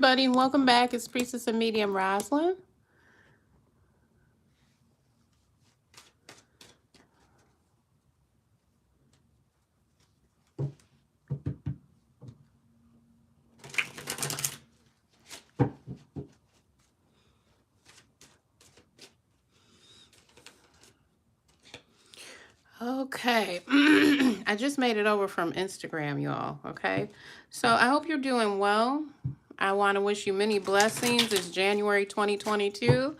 Buddy, welcome back. It's Priestess and Medium Rosalind. Okay, I just made it over from Instagram, y'all. Okay, so I hope you're doing well. I want to wish you many blessings. It's January 2022,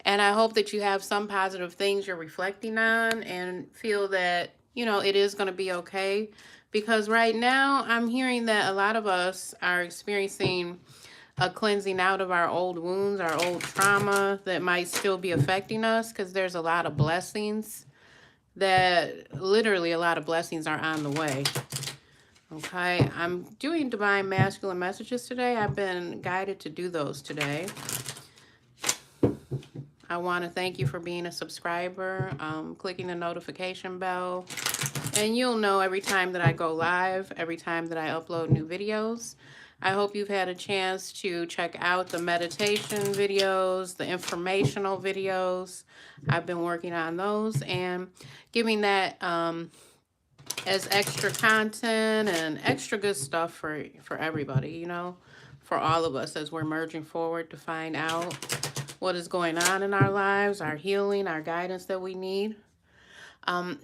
and I hope that you have some positive things you're reflecting on and feel that, it is going to be okay. Because right now, I'm hearing that a lot of us are experiencing a cleansing out of our old wounds, our old trauma that might still be affecting us, because there's a lot of blessings that literally a lot of blessings are on the way. Okay, I'm doing divine masculine messages today. I've been guided to do those today. I want to thank you for being a subscriber, clicking the notification bell, and you'll know every time that I go live, every time that I upload new videos. I hope you've had a chance to check out the meditation videos, the informational videos. I've been working on those and giving that as extra content and extra good stuff for everybody, for all of us as we're merging forward to find out what is going on in our lives, our healing, our guidance that we need.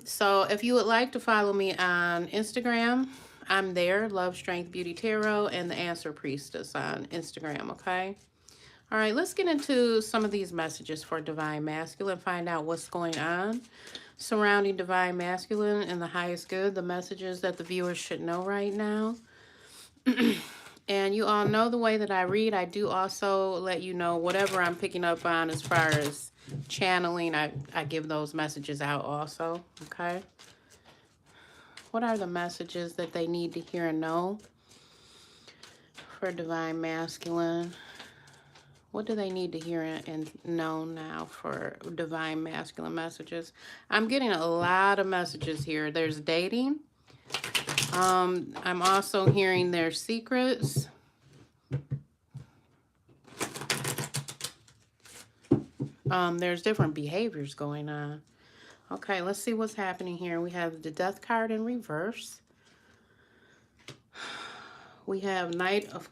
So if you would like to follow me on Instagram, I'm there, Love, Strength, Beauty, Tarot, and the Answer Priestess on Instagram, okay? All right, let's get into some of these messages for Divine Masculine, find out what's going on surrounding Divine Masculine and the highest good, the messages that the viewers should know right now. And you all know the way that I read. I do also let you know whatever I'm picking up on as far as channeling. I give those messages out also, okay? What are the messages that they need to hear and know for Divine Masculine? What do they need to hear and know now for Divine Masculine messages? I'm getting a lot of messages here. There's dating. I'm also hearing their secrets. There's different behaviors going on. Okay, let's see what's happening here. We have the Death card in reverse. We have the Knight of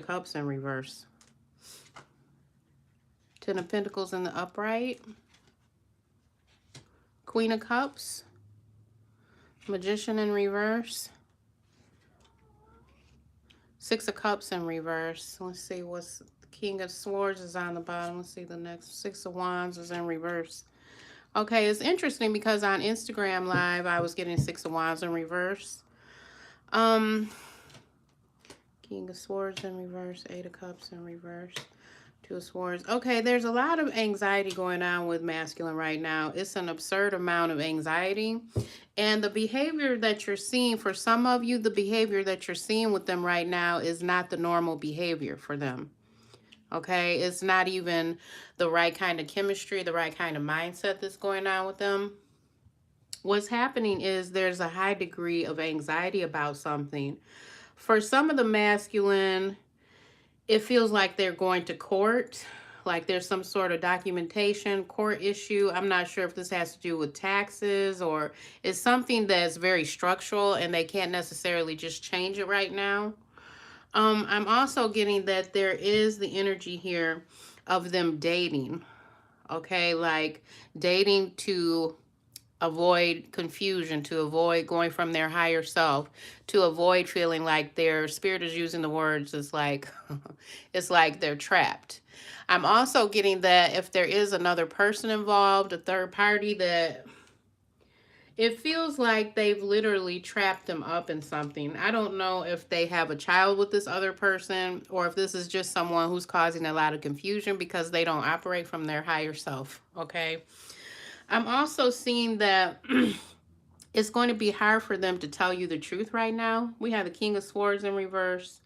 Cups in reverse. Ten of Pentacles in the upright. Queen of Cups. Magician in reverse. Six of Cups in reverse. Let's see what's King of Swords is on the bottom. Let's see the next. Six of Wands is in reverse. Okay, it's interesting because on Instagram Live, I was getting Six of Wands in reverse. King of Swords in reverse. Eight of Cups in reverse. Two of Swords. Okay, there's a lot of anxiety going on with masculine right now. It's an absurd amount of anxiety. And the behavior that you're seeing, for some of you, the behavior that you're seeing with them right now is not the normal behavior for them. Okay, it's not even the right kind of chemistry, the right kind of mindset that's going on with them. What's happening is there's a high degree of anxiety about something. For some of the masculine, it feels like they're going to court, like there's some sort of documentation, court issue. I'm not sure if this has to do with taxes or it's something that's very structural and they can't necessarily just change it right now. I'm also getting that there is the energy here of them dating, okay? Like dating to avoid confusion, to avoid going from their higher self, to avoid feeling like their spirit is using the words, it's like, it's like they're trapped. I'm also getting that if there is another person involved, a third party, that it feels like they've literally trapped them up in something. I don't know if they have a child with this other person or if this is just someone who's causing a lot of confusion because they don't operate from their higher self, okay? I'm also seeing that it's going to be hard for them to tell you the truth right now. We have the King of Swords in reverse.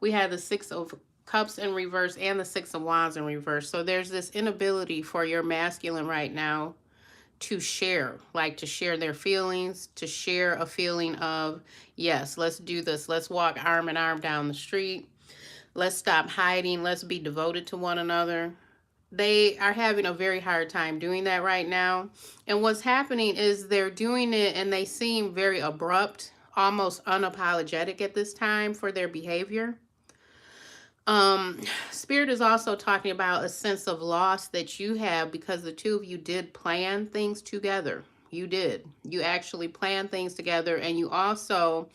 We have the Six of Cups in reverse and the Six of Wands in reverse. So there's this inability for your masculine right now to share, like to share their feelings, to share a feeling of, yes, let's do this. Let's walk arm in arm down the street. Let's stop hiding. Let's be devoted to one another. They are having a very hard time doing that right now. And what's happening is they're doing it and they seem very abrupt, almost unapologetic at this time for their behavior. Spirit is also talking about a sense of loss that you have because the two of you did plan things together. You did. You actually planned things together, and you also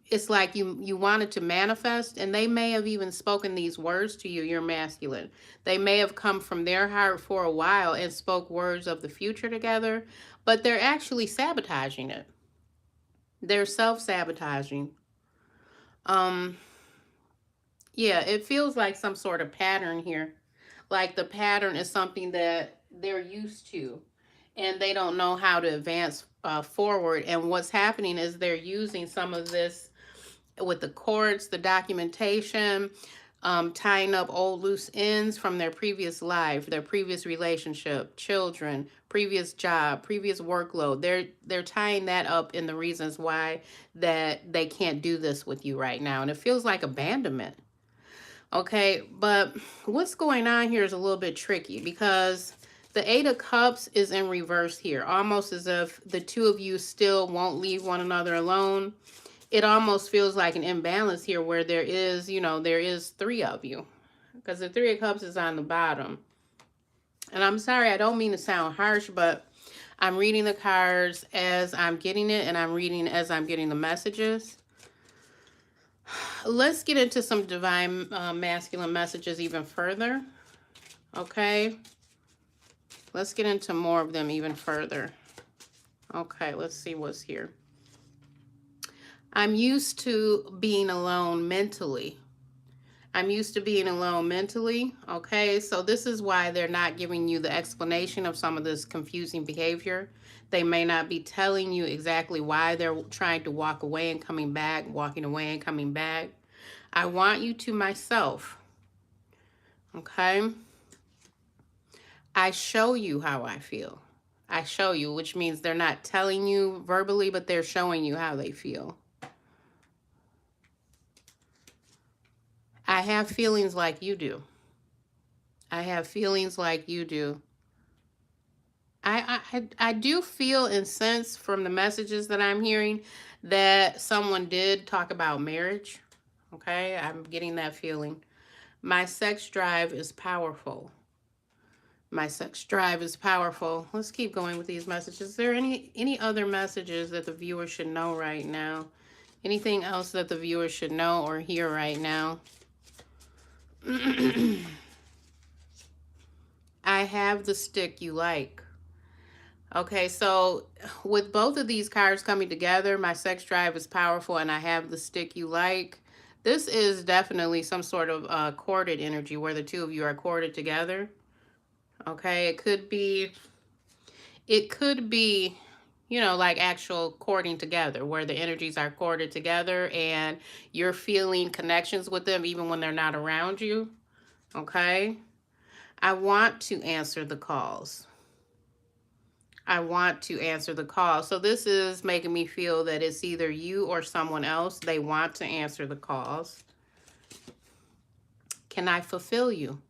it's like you wanted to manifest, and they may have even spoken these words to you. You're masculine. They may have come from their heart for a while and spoke words of the future together, but they're actually sabotaging it. They're self-sabotaging. um yeah, it feels like some sort of pattern here, like the pattern is something that they're used to and they don't know how to advance forward. And what's happening is they're using some of this with the courts, the documentation, tying up old loose ends from their previous life, their previous relationship, children, previous job, previous workload. They're tying that up in the reasons why that they can't do this with you right now. And it feels like abandonment. Okay, but what's going on here is a little bit tricky because the Eight of Cups is in reverse here, almost as if the two of you still won't leave one another alone. It almost feels like an imbalance here where there is, there is three of you because the Three of Cups is on the bottom. And I'm sorry, I don't mean to sound harsh, but I'm reading the cards as I'm getting it and I'm reading as I'm getting the messages. Let's get into some divine masculine messages even further. Okay. Let's get into more of them even further. Okay, let's see what's here. I'm used to being alone mentally. I'm used to being alone mentally. Okay, so this is why they're not giving you the explanation of some of this confusing behavior. They may not be telling you exactly why they're trying to walk away and coming back, walking away and coming back. I want you to myself. Okay? I show you how I feel. I show you, which means they're not telling you verbally, but they're showing you how they feel. I have feelings like you do. I have feelings like you do. I do feel and sense from the messages that I'm hearing that someone did talk about marriage. Okay, I'm getting that feeling. My sex drive is powerful. My sex drive is powerful. Let's keep going with these messages. Is there any other messages that the viewer should know right now? Anything else that the viewer should know or hear right now? I have the stick you like. Okay, so with both of these cards coming together, my sex drive is powerful and I have the stick you like. This is definitely some sort of corded energy where the two of you are corded together. Okay, it could be, like actual cording together where the energies are corded together and you're feeling connections with them even when they're not around you. Okay, I want to answer the calls. I want to answer the call. So this is making me feel that it's either you or someone else. They want to answer the calls. Can I fulfill you?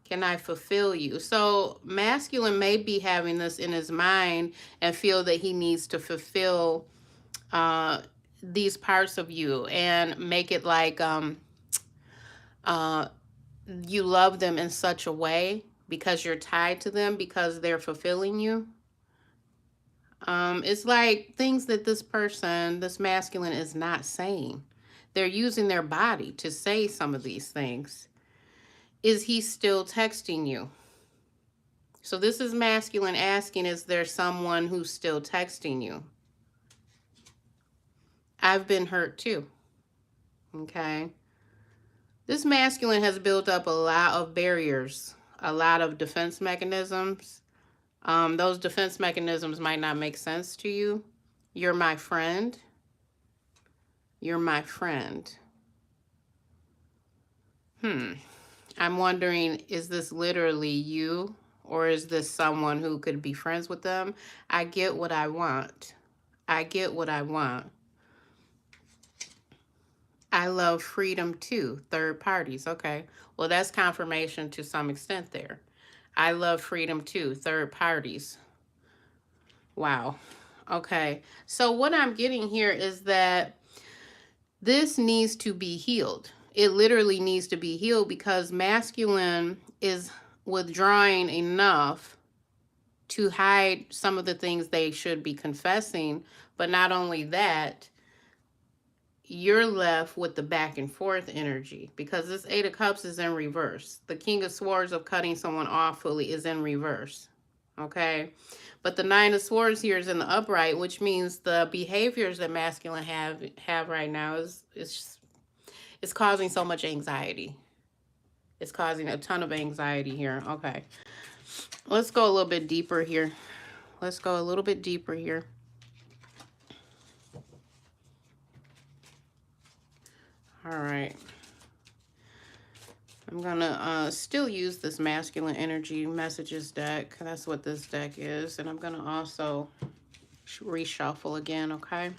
Can I fulfill you? So masculine may be having this in his mind and feel that he needs to fulfill these parts of you and make it like you love them in such a way because you're tied to them because they're fulfilling you. It's like things that this person, this masculine, is not saying. They're using their body to say some of these things. Is he still texting you? So this is masculine asking, is there someone who's still texting you? I've been hurt too. Okay. This masculine has built up a lot of barriers, a lot of defense mechanisms. Those defense mechanisms might not make sense to you. You're my friend. You're my friend. I'm wondering, is this literally you? Or is this someone who could be friends with them? I get what I want. I get what I want. I love freedom too. Third parties. Okay. Well, that's confirmation to some extent there. I love freedom too. Third parties. Wow. Okay. So what I'm getting here is that this needs to be healed. It literally needs to be healed because masculine is withdrawing enough to hide some of the things they should be confessing. But not only that, you're left with the back and forth energy because this Eight of Cups is in reverse. The King of Swords of cutting someone off fully is in reverse. Okay. But the Nine of Swords here is in the upright, which means the behaviors that masculine have right now is causing so much anxiety. It's causing a ton of anxiety here. Okay. Let's go a little bit deeper here. Let's go a little bit deeper here. All right. I'm going to still use this masculine energy messages deck. That's what this deck is. And I'm going to also reshuffle again, okay?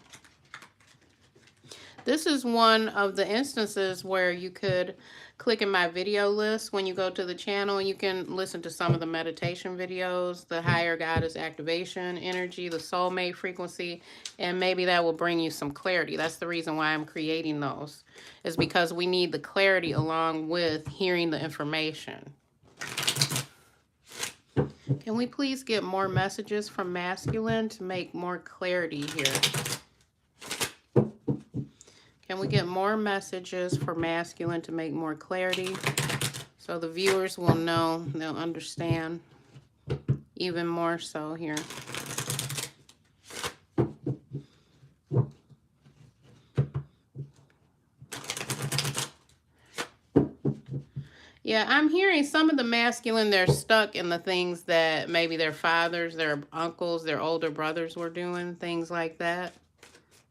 This is one of the instances where you could click in my video list when you go to the channel, and you can listen to some of the meditation videos, the higher goddess activation energy, the soulmate frequency, and maybe that will bring you some clarity. That's the reason why I'm creating those, is because we need the clarity along with hearing the information. Can we please get more messages from masculine to make more clarity here? Can we get more messages for masculine to make more clarity so the viewers will know, they'll understand even more so here? Yeah, I'm hearing some of the masculine, they're stuck in the things that maybe their fathers, their uncles, their older brothers were doing, things like that.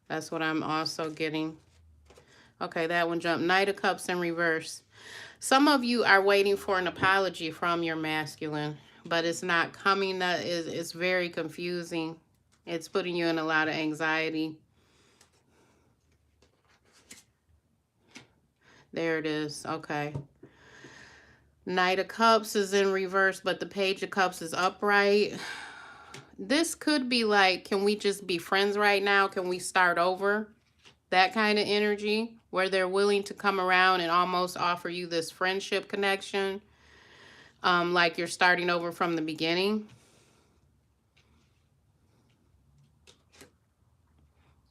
That's what I'm also getting. Okay, that one jumped. Knight of Cups in reverse. Some of you are waiting for an apology from your masculine, but it's not coming. It's very confusing. It's putting you in a lot of anxiety. There it is. Okay. Knight of Cups is in reverse, but the Page of Cups is upright. This could be like, can we just be friends right now? Can we start over? That kind of energy where they're willing to come around and almost offer you this friendship connection, like you're starting over from the beginning.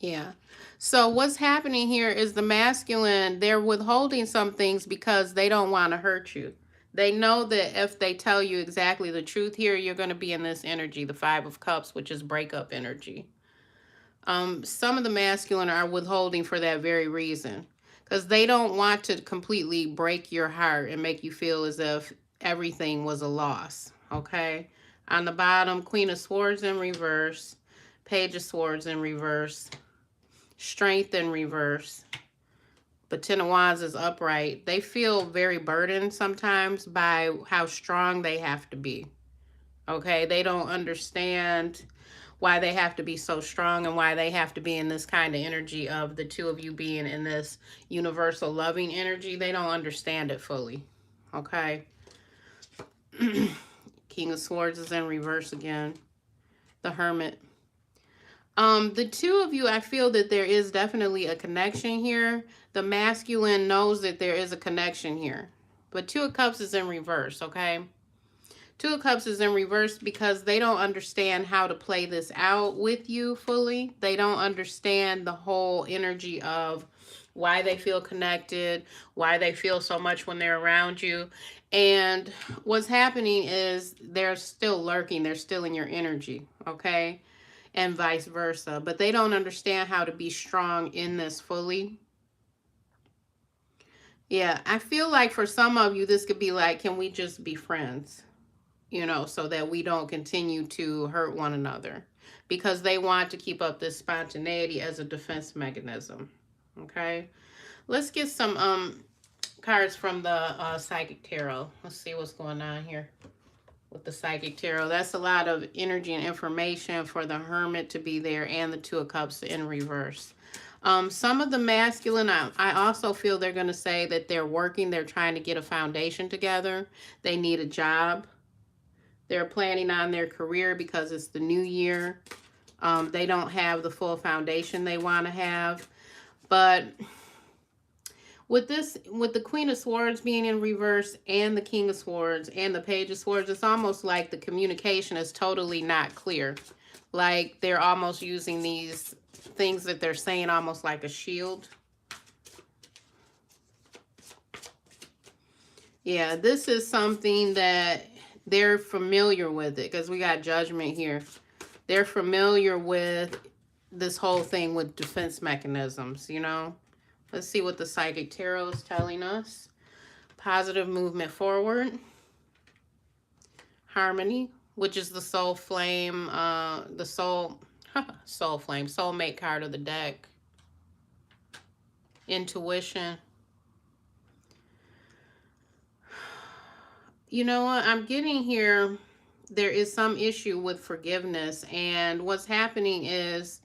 Yeah. So what's happening here is the masculine, they're withholding some things because they don't want to hurt you. They know that if they tell you exactly the truth here, you're going to be in this energy, the Five of Cups, which is breakup energy. Some of the masculine are withholding for that very reason, because they don't want to completely break your heart and make you feel as if everything was a loss. Okay. On the bottom, Queen of Swords in reverse, Page of Swords in reverse, Strength in reverse, but Ten of Wands is upright. They feel very burdened sometimes by how strong they have to be. Okay. They don't understand why they have to be so strong and why they have to be in this kind of energy of the two of you being in this universal loving energy. They don't understand it fully. Okay. King of Swords is in reverse again. The Hermit. The two of you, I feel that there is definitely a connection here. The masculine knows that there is a connection here. But Two of Cups is in reverse, okay? Two of Cups is in reverse because they don't understand how to play this out with you fully. They don't understand the whole energy of why they feel connected, why they feel so much when they're around you. And what's happening is they're still lurking. They're still in your energy, okay? And vice versa. But they don't understand how to be strong in this fully. Yeah, I feel like for some of you, this could be like, can we just be friends? You know, so that we don't continue to hurt one another, because they want to keep up this spontaneity as a defense mechanism. Okay, let's get some cards from the Psychic Tarot. Let's see what's going on here with the Psychic Tarot. That's a lot of energy and information for the Hermit to be there and the Two of Cups in reverse. Some of the masculine, I also feel they're going to say that they're working, they're trying to get a foundation together. They need a job. They're planning on their career because it's the new year. They don't have the full foundation they want to have. But with the Queen of Swords being in reverse and the King of Swords and the Page of Swords, it's almost like the communication is totally not clear. Like they're almost using these things that they're saying almost like a shield. Yeah, this is something that they're familiar with it because we got Judgment here. They're familiar with this whole thing with defense mechanisms, you know. Let's see what the Psychic Tarot is telling us. Positive movement forward. Harmony, which is the soul flame, the soul flame, soulmate card of the deck. Intuition. You know what? I'm getting here, there is some issue with forgiveness. And what's happening is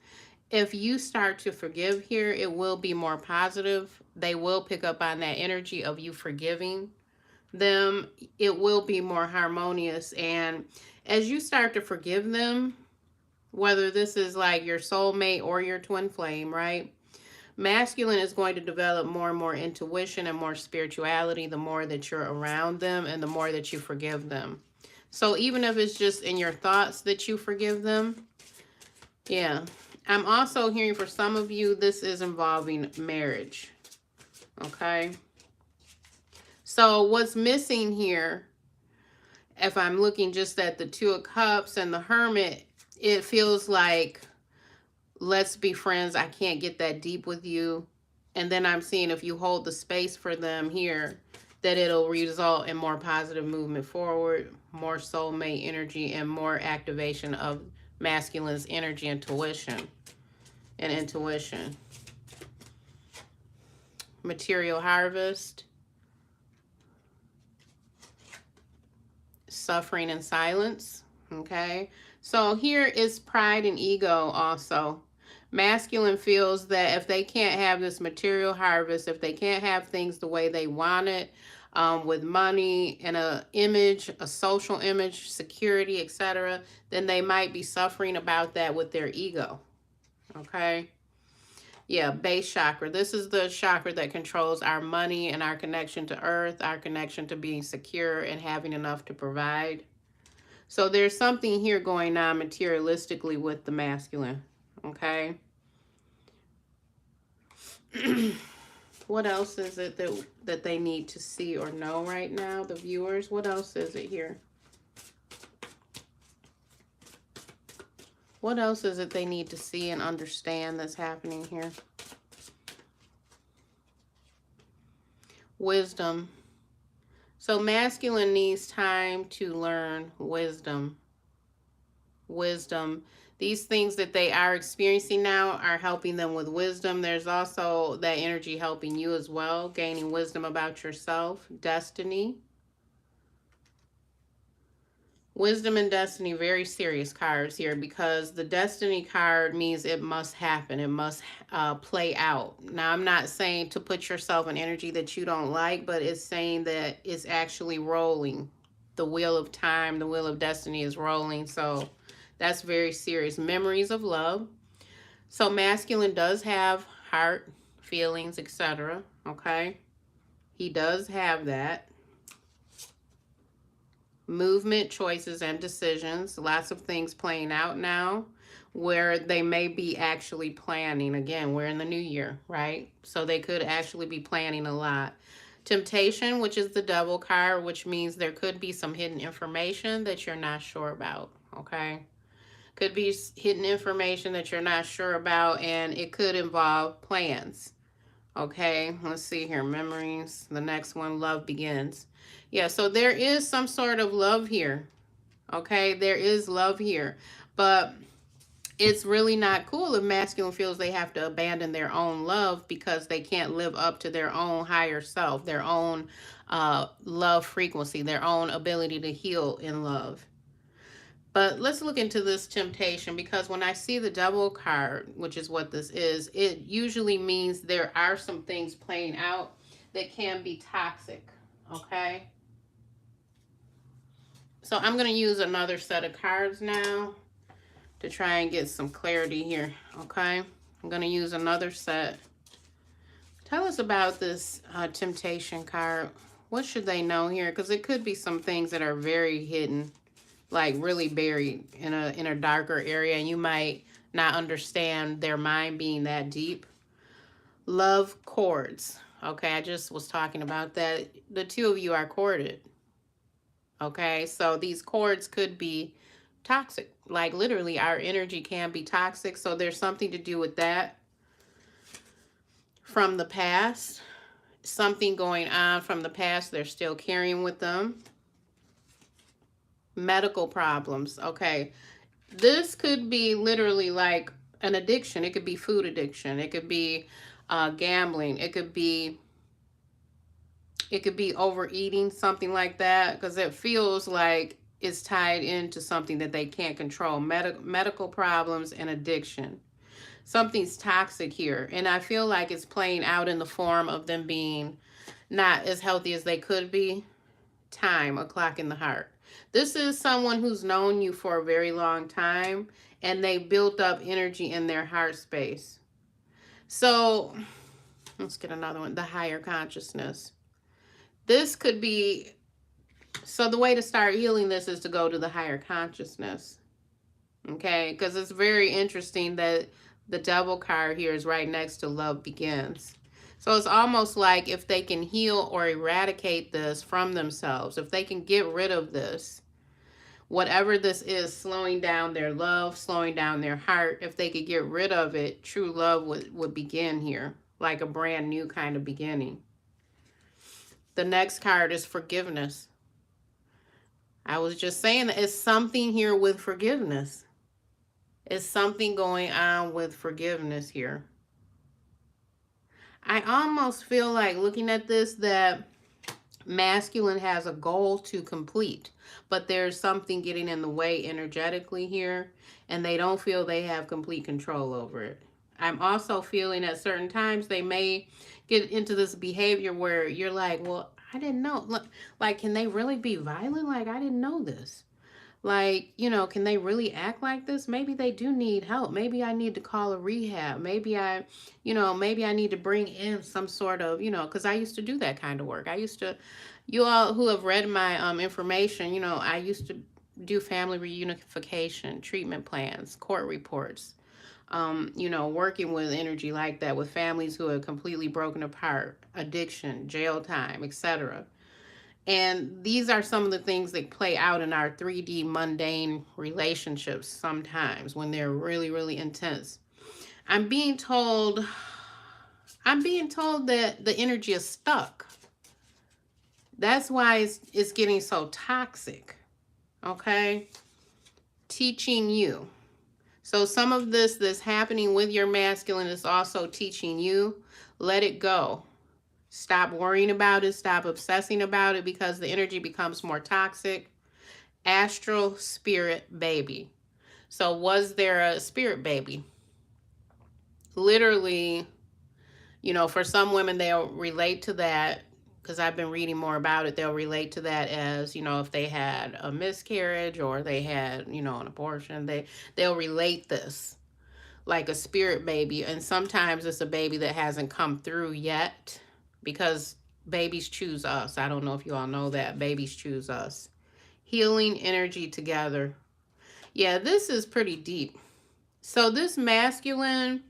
if you start to forgive here, it will be more positive. They will pick up on that energy of you forgiving them. It will be more harmonious. And as you start to forgive them, whether this is like your soulmate or your twin flame, right? Masculine is going to develop more and more intuition and more spirituality the more that you're around them and the more that you forgive them. So even if it's just in your thoughts that you forgive them, yeah. I'm also hearing for some of you, this is involving marriage. Okay. So what's missing here, if I'm looking just at the Two of Cups and the Hermit, it feels like, let's be friends. I can't get that deep with you. And then I'm seeing if you hold the space for them here, that it'll result in more positive movement forward, more soulmate energy, and more activation of masculine's energy and intuition. Material harvest. Suffering in silence. Okay. So here is pride and ego also. Masculine feels that if they can't have this material harvest, if they can't have things the way they want it, with money and a image, a social image, security, etc., then they might be suffering about that with their ego. Okay. Yeah, base chakra. This is the chakra that controls our money and our connection to earth, our connection to being secure and having enough to provide. So there's something here going on materialistically with the masculine. Okay. What else is it that they need to see or know right now, the viewers? What else is it here? What else is it they need to see and understand that's happening here? Wisdom. So masculine needs time to learn wisdom. Wisdom. These things that they are experiencing now are helping them with wisdom. There's also that energy helping you as well, gaining wisdom about yourself. Destiny. Wisdom and destiny, very serious cards here, because the destiny card means it must happen. It must play out. Now, I'm not saying to put yourself in energy that you don't like, but it's saying that it's actually rolling. The wheel of time, the wheel of destiny is rolling. So that's very serious. Memories of love. So masculine does have heart, feelings, etc. Okay. He does have that. Movement, choices, and decisions. Lots of things playing out now where they may be actually planning. Again, we're in the new year, right? So they could actually be planning a lot. Temptation, which is the Devil card, which means there could be some hidden information that you're not sure about, okay? Could be hidden information that you're not sure about, and it could involve plans, okay? Let's see here. Memories. The next one, love begins. Yeah, so there is some sort of love here, okay? There is love here, but it's really not cool if masculine feels they have to abandon their own love because they can't live up to their own higher self, their own love frequency, their own ability to heal in love. But let's look into this temptation, because when I see the Devil card, which is what this is, it usually means there are some things playing out that can be toxic, okay? So I'm going to use another set of cards now to try and get some clarity here, okay? I'm going to use another set. Tell us about this temptation card. What should they know here? Because it could be some things that are very hidden, like really buried in a darker area, and you might not understand their mind being that deep. Love cords. Okay, I just was talking about that. The two of you are corded. Okay, so these cords could be toxic. Like literally our energy can be toxic. So there's something to do with that from the past. Something going on from the past they're still carrying with them. Medical problems. Okay, this could be literally like an addiction. It could be food addiction. It could be gambling. It could be overeating, something like that, because it feels like it's tied into something that they can't control. Medical problems and addiction. Something's toxic here, and I feel like it's playing out in the form of them being not as healthy as they could be. Time, a clock in the heart. This is someone who's known you for a very long time, and they built up energy in their heart space. So let's get another one. The higher consciousness. This could be, so the way to start healing this is to go to the higher consciousness. Okay, because it's very interesting that the Devil card here is right next to love begins. So it's almost like if they can heal or eradicate this from themselves, if they can get rid of this, whatever this is, slowing down their love, slowing down their heart, if they could get rid of it, true love would begin here, like a brand new kind of beginning. The next card is forgiveness. I was just saying that it's something here with forgiveness. It's something going on with forgiveness here. I almost feel like looking at this that masculine has a goal to complete, but there's something getting in the way energetically here, and they don't feel they have complete control over it. I'm also feeling at certain times they may get into this behavior where you're like, well, I didn't know. Like, can they really be violent? Like, I didn't know this. Like, you know, can they really act like this? Maybe they do need help. Maybe I need to call a rehab. Maybe maybe I need to bring in some sort of, because I used to do that kind of work. I used to, you all who have read my information, I used to do family reunification, treatment plans, court reports, working with energy like that with families who are completely broken apart, addiction, jail time, etc. And these are some of the things that play out in our 3D mundane relationships sometimes when they're really, really intense. I'm being told that the energy is stuck. That's why it's getting so toxic. Okay? Teaching you. So some of this that's happening with your masculine is also teaching you. Let it go. Stop worrying about it. Stop obsessing about it, because the energy becomes more toxic. Astral spirit baby. So was there a spirit baby? Literally, for some women, they'll relate to that, because I've been reading more about it. They'll relate to that as, if they had a miscarriage or they had, an abortion, they'll relate this like a spirit baby. And sometimes it's a baby that hasn't come through yet, because babies choose us. I don't know if you all know that. Babies choose us. Healing energy together. Yeah, this is pretty deep. So this masculine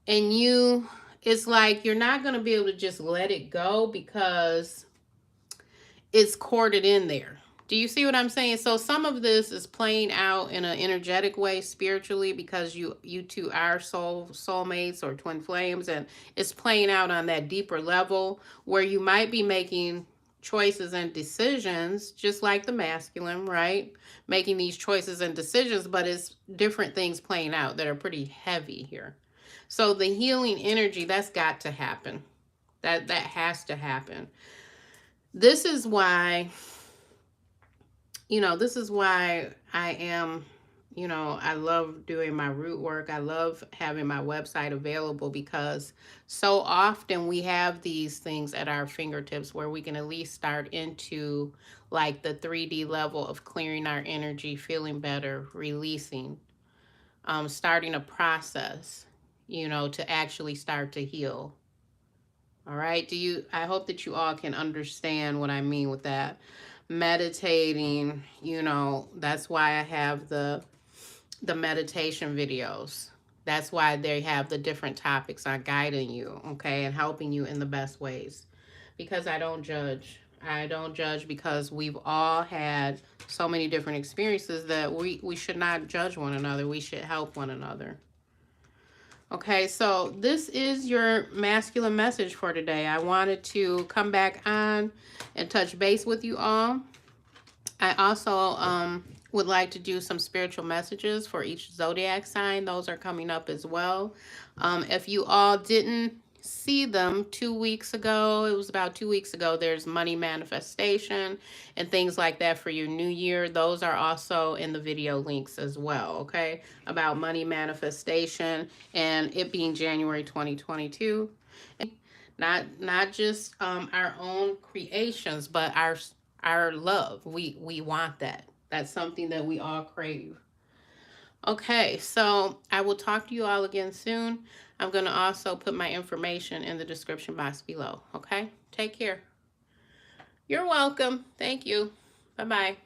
and you, it's like you're not going to be able to just let it go because it's corded in there. Do you see what I'm saying? So some of this is playing out in an energetic way spiritually, because you two are soulmates or twin flames, and it's playing out on that deeper level where you might be making choices and decisions just like the masculine, right? Making these choices and decisions, but it's different things playing out that are pretty heavy here. So the healing energy, that's got to happen. That has to happen. This is why, you know, this is why I am, you know, I love doing my root work. I love having my website available because so often we have these things at our fingertips where we can at least start into like the 3D level of clearing our energy, feeling better, releasing, starting a process, you know, to actually start to heal. All right. I hope that you all can understand what I mean with that. Meditating, you know, that's why I have the meditation videos. That's why they have the different topics on guiding you, okay, and helping you in the best ways. Because I don't judge. I don't judge because we've all had so many different experiences that we should not judge one another. We should help one another. Okay, so this is your masculine message for today. I wanted to come back on and touch base with you all. I also would like to do some spiritual messages for each zodiac sign. Those are coming up as well. If you all didn't see them 2 weeks ago, it was about 2 weeks ago, there's money manifestation and things like that for your new year. Those are also in the video links as well, okay? About money manifestation and it being January 2022. Not just our own creations, but our love. We want that. That's something that we all crave. Okay, so I will talk to you all again soon. I'm going to also put my information in the description box below. Okay, take care. You're welcome. Thank you. Bye-bye.